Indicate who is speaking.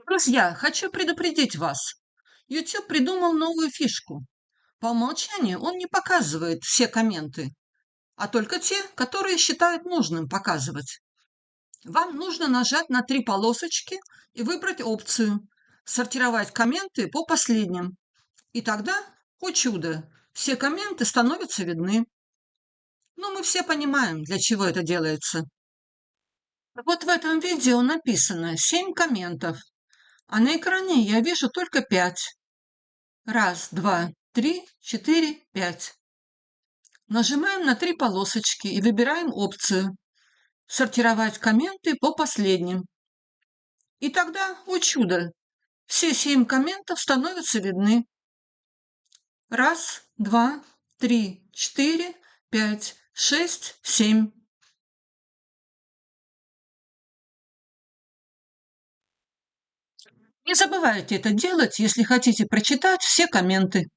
Speaker 1: Друзья, хочу предупредить вас. YouTube придумал новую фишку. По умолчанию он не показывает все комменты, а только те, которые считают нужным показывать. Вам нужно нажать на три полосочки и выбрать опцию «Сортировать комменты по последним». И тогда, о чудо, все комменты становятся видны. Но мы все понимаем, для чего это делается. Вот в этом видео написано 7 комментов, а на экране я вижу только 5. Раз, два, три, четыре, пять. Нажимаем на три полосочки и выбираем опцию «Сортировать комменты по последним». И тогда, о чудо, все 7 комментов становятся видны. Раз, два, три, четыре, пять, шесть, 7. Не забывайте это делать, если хотите прочитать все комменты.